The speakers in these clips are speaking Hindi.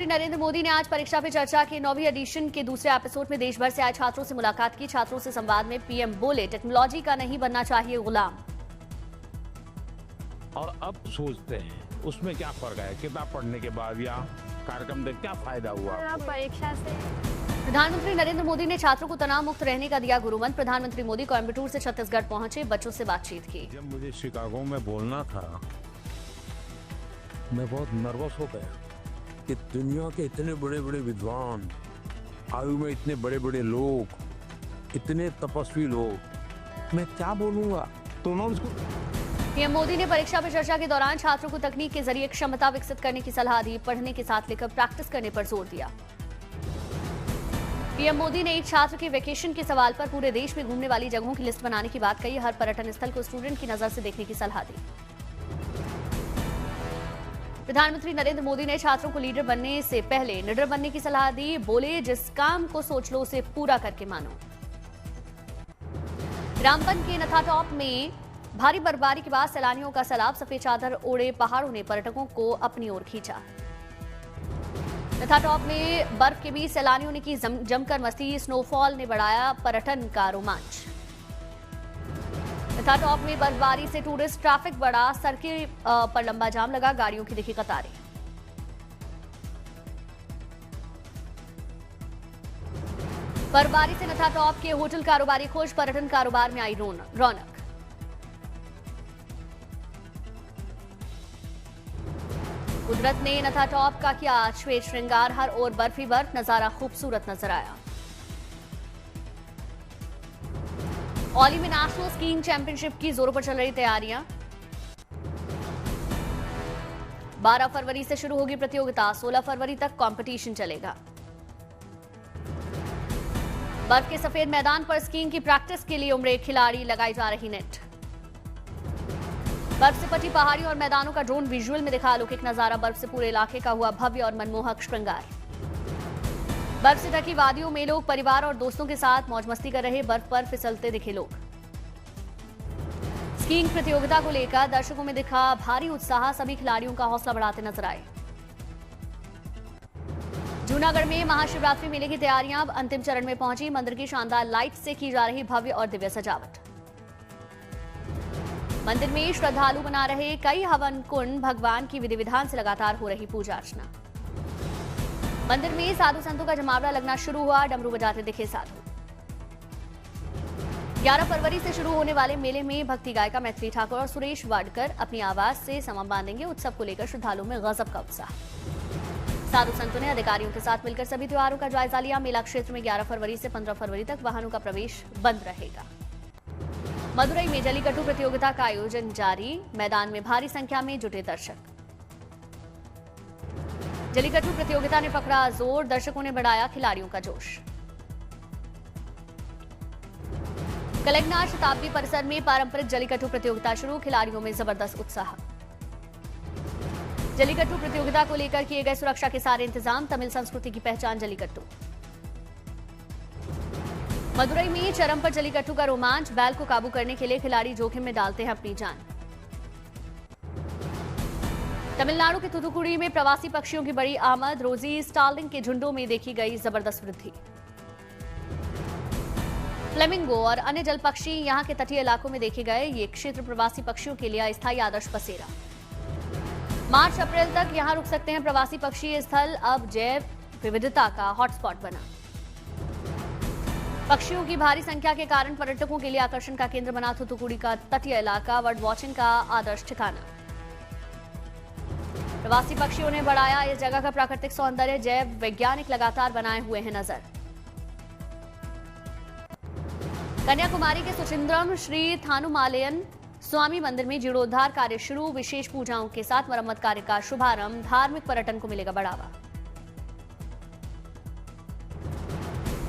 नरेंद्र मोदी ने आज परीक्षा पे चर्चा के 9वीं एडिशन के दूसरे एपिसोड में देश भर से आए छात्रों से मुलाकात की। छात्रों से संवाद में पीएम बोले, टेक्नोलॉजी का नहीं बनना चाहिए गुलाम। और अब सोचते हैं उसमें क्या फर्क है, किताब पढ़ने के बाद या कार्यक्रम देख क्या फायदा हुआ परीक्षा से। प्रधानमंत्री नरेंद्र मोदी ने छात्रों को तनाव मुक्त रहने का दिया गुरुमंत्र। प्रधानमंत्री मोदी कोयम्बटूर से छत्तीसगढ़ पहुंचे, बच्चों से बातचीत की। जब मुझे शिकागो में बोलना था, मैं बहुत नर्वस हो गया कि दुनिया के इतने बड़े बड़े विद्वान, आयु में इतने बड़े बड़े लोग, इतने तपस्वी लोग, मैं क्या बोलूंगा। तो मैं उसको पीएम मोदी ने परीक्षा पे चर्चा के दौरान छात्रों को तकनीक के जरिए क्षमता विकसित करने की सलाह दी। पढ़ने के साथ लेकर प्रैक्टिस करने पर जोर दिया। पीएम मोदी ने एक छात्र के वेकेशन के सवाल पर पूरे देश में घूमने वाली जगहों की लिस्ट बनाने की बात कही। हर पर्यटन स्थल को स्टूडेंट की नजर से देखने की सलाह दी। प्रधानमंत्री नरेंद्र मोदी ने छात्रों को लीडर बनने से पहले निडर बनने की सलाह दी। बोले, जिस काम को सोच लो उसे पूरा करके मानो। रामबन के नथाटॉप में भारी बर्फबारी के बाद सैलानियों का सैलाब। सफेद चादर ओढ़े पहाड़ों ने पर्यटकों को अपनी ओर खींचा। नथाटॉप में बर्फ के बीच सैलानियों ने की जमकर मस्ती। स्नोफॉल ने बढ़ाया पर्यटन का रोमांच। नथाटॉप में बर्फबारी से टूरिस्ट ट्रैफिक बढ़ा। सड़कें पर लंबा जाम लगा, गाड़ियों की दिखी कतारें। बर्फबारी से नथाटॉप के होटल कारोबारी खुश। पर्यटन कारोबार में आई रौनक। कुदरत ने नथाटॉप का किया श्वेत श्रृंगार। हर ओर बर्फ ही बर्फ, नजारा खूबसूरत नजर आया। औली में नेशनल स्कीइंग चैंपियनशिप की जोरों पर चल रही तैयारियां। 12 फरवरी से शुरू होगी प्रतियोगिता। 16 फरवरी तक कंपटीशन चलेगा। बर्फ के सफेद मैदान पर स्कीइंग की प्रैक्टिस के लिए उमड़े खिलाड़ी। लगाई जा रही नेट। बर्फ से पटी पहाड़ियों और मैदानों का ड्रोन विजुअल में दिखा अलौकिक नजारा। बर्फ से पूरे इलाके का हुआ भव्य और मनमोहक श्रृंगार। बर्फ से ढकी वादियों में लोग परिवार और दोस्तों के साथ मौज मस्ती कर रहे। बर्फ पर फिसलते दिखे लोग। स्कीइंग प्रतियोगिता को लेकर दर्शकों में दिखा भारी उत्साह। सभी खिलाड़ियों का हौसला बढ़ाते नजर आए। जूनागढ़ में महाशिवरात्रि मेले की तैयारियां अब अंतिम चरण में पहुंची। मंदिर की शानदार लाइट से की जा रही भव्य और दिव्य सजावट। मंदिर में श्रद्धालु बना रहे कई हवन कुंड। भगवान की विधि विधान से लगातार हो रही पूजा अर्चना। मंदिर में साधु संतों का जमावड़ा लगना शुरू हुआ। डमरू बजाते दिखे साधु। 11 फरवरी से शुरू होने वाले मेले में भक्ति गायिका मैथिली ठाकुर और सुरेश वाडकर अपनी आवाज से समा बांधेंगे। उत्सव को लेकर श्रद्धालुओं में गजब का उत्साह। साधु संतों ने अधिकारियों के साथ मिलकर सभी त्योहारों का जायजा लिया। मेला क्षेत्र में 11 फरवरी से 15 फरवरी तक वाहनों का प्रवेश बंद रहेगा। मदुरई में जलीकट्टू प्रतियोगिता का आयोजन जारी। मैदान में भारी संख्या में जुटे दर्शक। जलीकट्टू प्रतियोगिता ने पकड़ा जोर। दर्शकों ने बढ़ाया खिलाड़ियों का जोश। कलेक्नार शताब्दी परिसर में पारंपरिक जलीकट्टू प्रतियोगिता शुरू। खिलाड़ियों में जबरदस्त उत्साह। जलीकट्टू प्रतियोगिता को लेकर किए गए सुरक्षा के सारे इंतजाम। तमिल संस्कृति की पहचान जलीकट्टू। मदुरई में चरम पर जलीकट्टू का रोमांच। बैल को काबू करने के लिए खिलाड़ी जोखिम में डालते हैं अपनी जान। तमिलनाडु के थूथुकुड़ी में प्रवासी पक्षियों की बड़ी आमद। रोजी स्टार्लिंग के झुंडों में देखी गई जबरदस्त वृद्धि। फ्लेमिंगो और अन्य जल पक्षी यहां के तटीय इलाकों में देखे गए। ये क्षेत्र प्रवासी पक्षियों के लिए अस्थायी आदर्श बसेरा। मार्च अप्रैल तक यहां रुक सकते हैं प्रवासी पक्षी। ये स्थल अब जैव विविधता का हॉटस्पॉट बना। पक्षियों की भारी संख्या के कारण पर्यटकों के लिए आकर्षण का केंद्र बना थूथुकुड़ी का तटीय इलाका। बर्ड वॉचिंग का आदर्श ठिकाना। प्रवासी पक्षियों ने बढ़ाया इस जगह का प्राकृतिक सौंदर्य। जैव वैज्ञानिक लगातार बनाए हुए हैं नजर। कन्याकुमारी के सुचिंद्रम श्री थानुमालयन स्वामी मंदिर में जीर्णोद्धार कार्य शुरू। विशेष पूजाओं के साथ मरम्मत कार्य का शुभारंभ। धार्मिक पर्यटन को मिलेगा बढ़ावा।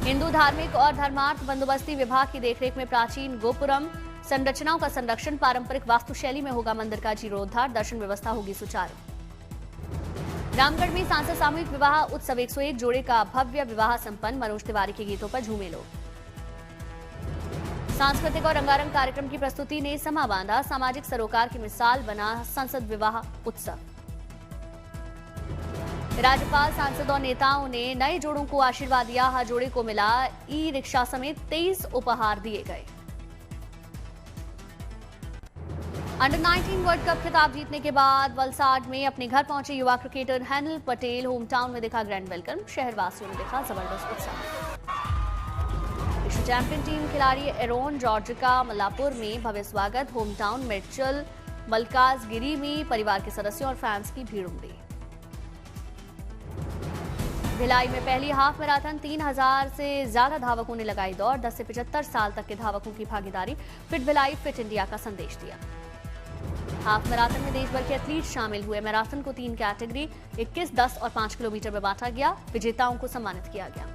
हिंदू धार्मिक और धर्मार्थ बंदोबस्ती विभाग की देखरेख में प्राचीन गोपुरम संरचनाओं का संरक्षण। पारंपरिक वास्तुशैली में होगा मंदिर का जीर्णोद्धार। दर्शन व्यवस्था होगी सुचारू। रामगढ़ में सांसद सामूहिक विवाह उत्सव। 101 जोड़े का भव्य विवाह संपन्न। मनोज तिवारी के गीतों पर झूमे लोग। सांस्कृतिक और रंगारंग कार्यक्रम की प्रस्तुति ने समा बांधा। सामाजिक सरोकार की मिसाल बना संसद विवाह उत्सव। राज्यपाल, सांसद और नेताओं ने नए जोड़ों को आशीर्वाद दिया। हर जोड़े को मिला ई रिक्शा समेत 23 उपहार दिए गए। अंडर 19 वर्ल्ड कप खिताब जीतने के बाद वलसाड में अपने घर पहुंचे युवा क्रिकेटर हैनिल पटेल। होम टाउन में देखा ग्रैंड वेलकम, शहरवासियों ने देखा जबरदस्त उत्साह। विश्व चैंपियन टीम खिलाड़ी एरोन जॉर्ज का मल्लापुर में भव्य स्वागत। होम टाउन मिर्चल मलकाजगिरी में परिवार के सदस्यों और फैंस की भीड़ उमड़ी। भिलाई में पहली हाफ मैराथन, 3000 से ज्यादा धावकों ने लगाई दौड़। 10 से 75 साल तक के धावकों की भागीदारी। फिट भिलाई फिट इंडिया का संदेश दिया। हाफ मैराथन में देश भर के एथलीट शामिल हुए। मैराथन को 3 कैटेगरी 21, 10 और 5 किलोमीटर में बांटा गया। विजेताओं को सम्मानित किया गया।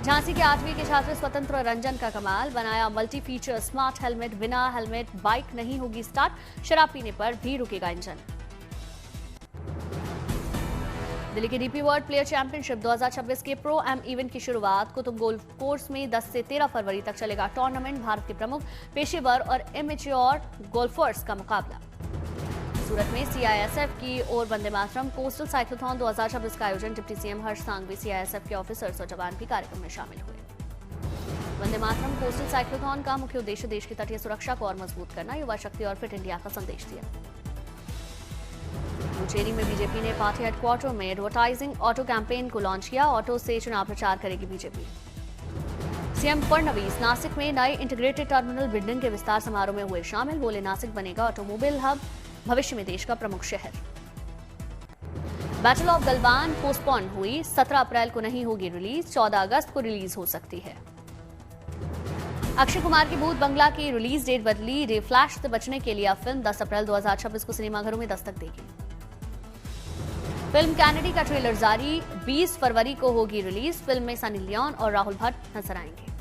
झांसी के 8वीं के छात्र स्वतंत्र रंजन का कमाल, बनाया मल्टी फीचर स्मार्ट हेलमेट। बिना हेलमेट बाइक नहीं होगी स्टार्ट, शराब पीने पर भी रुकेगा इंजन। दिल्ली के डीपी वर्ल्ड प्लेयर चैंपियनशिप 2026 के प्रो एम इवेंट की शुरुआत कुतुब गोल्फ कोर्स में 10 से 13 फरवरी तक चलेगा टूर्नामेंट। भारत के प्रमुख पेशेवर और एमेच्योर गोल्फर्स का मुकाबला। सूरत में सीआईएसएफ की ओर वंदे मातरम कोस्टल साइक्लोथॉन 2026 का आयोजन। डिप्टी सीएम हर्ष सांघवी, सीआईएसएफ के ऑफिसर्स और जवान भी कार्यक्रम में शामिल हुए। वंदे मातरम कोस्टल साइक्लोथॉन का मुख्य उद्देश्य देश की तटीय सुरक्षा को और मजबूत करना, युवा शक्ति और फिट इंडिया का संदेश दिया। पुचेरी में बीजेपी ने पार्टी हेडक्वार्टर में एडवर्टाइजिंग ऑटो कैंपेन को लॉन्च किया। ऑटो से चुनाव प्रचार करेगी बीजेपी। सीएम फडणवीस नासिक में नए इंटीग्रेटेड टर्मिनल बिल्डिंग के विस्तार समारोह में हुए शामिल। बोले, नासिक बनेगा ऑटोमोबाइल हब, भविष्य में देश का प्रमुख शहर। बैटल ऑफ गलवान पोस्टपोन हुई, 17 अप्रैल को नहीं होगी रिलीज, 14 अगस्त को रिलीज हो सकती है। अक्षय कुमार की भूत बंगला की रिलीज डेट बदली। रे फ्लैश से बचने के लिए अब फिल्म 10 अप्रैल 2026 को सिनेमाघरों में दस्तक देगी। फिल्म कैनेडी का ट्रेलर जारी, 20 फरवरी को होगी रिलीज। फिल्म में सनी लियोन और राहुल भट्ट नजर आएंगे।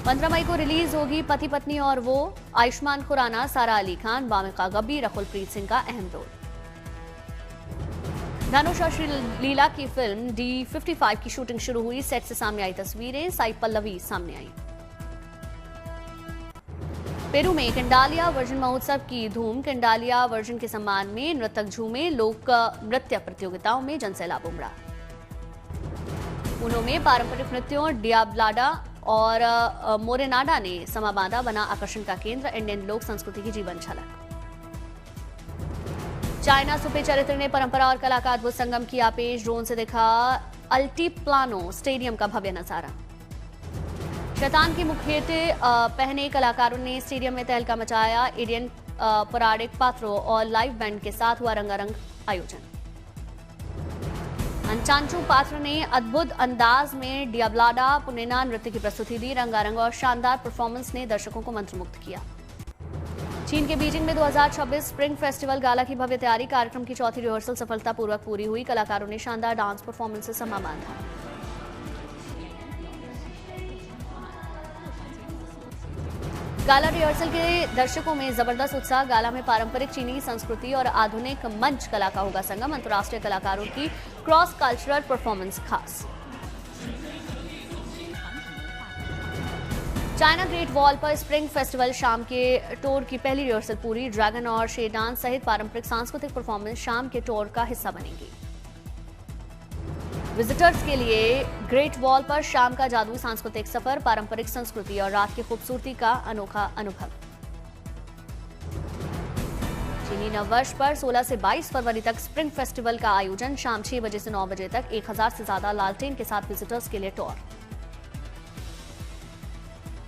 15 मई को रिलीज होगी पति पत्नी और वो। आयुष्मान खुराना, सारा अली खान, बामिका गब्बी, रकुलप्रीत सिंह का अहम रोल। धनुष और श्रीलीला की फिल्म D55 की शूटिंग शुरू हुई। सेट से सामने आई तस्वीरें, साई पल्लवी सामने आई। पेरू में कंडालिया वर्जन महोत्सव की धूम। कंडालिया वर्जन के सम्मान में नृतक झूमे। लोक नृत्य प्रतियोगिताओं में जनसैलाब उमड़ा। पुणे में पारंपरिक नृत्यों डियाब्लाडा और मोरेनाडा ने समा बांधा, बना आकर्षण का केंद्र। इंडियन लोक संस्कृति की जीवन झलक। चाइना सुपे चरित्र ने परंपरा और कला का अद्भुत संगम किया पेश। ड्रोन से देखा अल्टीप्लानो स्टेडियम का भव्य नजारा। शैतान की मुखौटे पहने कलाकारों ने स्टेडियम में तहलका मचाया। इंडियन पौराणिक पात्रों और लाइव बैंड के साथ हुआ रंगारंग आयोजन। अंचांचू पात्र ने अद्भुत अंदाज में डियाब्लाडा पुनेना नृत्य की प्रस्तुति दी। रंगारंग और शानदार परफॉर्मेंस ने दर्शकों को मंत्रमुग्ध किया। चीन के बीजिंग में 2026 स्प्रिंग फेस्टिवल गाला की भव्य तैयारी। कार्यक्रम की चौथी रिहर्सल सफलतापूर्वक पूरी हुई। कलाकारों ने शानदार डांस परफॉर्मेंस से समा बांधा। गाला रिहर्सल के दर्शकों में जबरदस्त उत्साह। गाला में पारंपरिक चीनी संस्कृति और आधुनिक मंच कला का होगा संगम। अंतर्राष्ट्रीय कलाकारों की क्रॉस कल्चरल परफॉर्मेंस खास। चाइना ग्रेट वॉल पर स्प्रिंग फेस्टिवल शाम के टूर की पहली रिहर्सल पूरी। ड्रैगन और शे डांस सहित पारंपरिक सांस्कृतिक परफॉर्मेंस शाम के टूर का हिस्सा बनेंगी। विजिटर्स के लिए ग्रेट वॉल पर शाम का जादुई सांस्कृतिक सफर, पारंपरिक संस्कृति और रात की खूबसूरती का अनोखा अनुभव। चीनी नववर्ष पर 16 से 22 फरवरी तक स्प्रिंग फेस्टिवल का आयोजन। शाम 6 बजे से 9 बजे तक 1000 से ज्यादा लालटेन के साथ विजिटर्स के लिए टूर।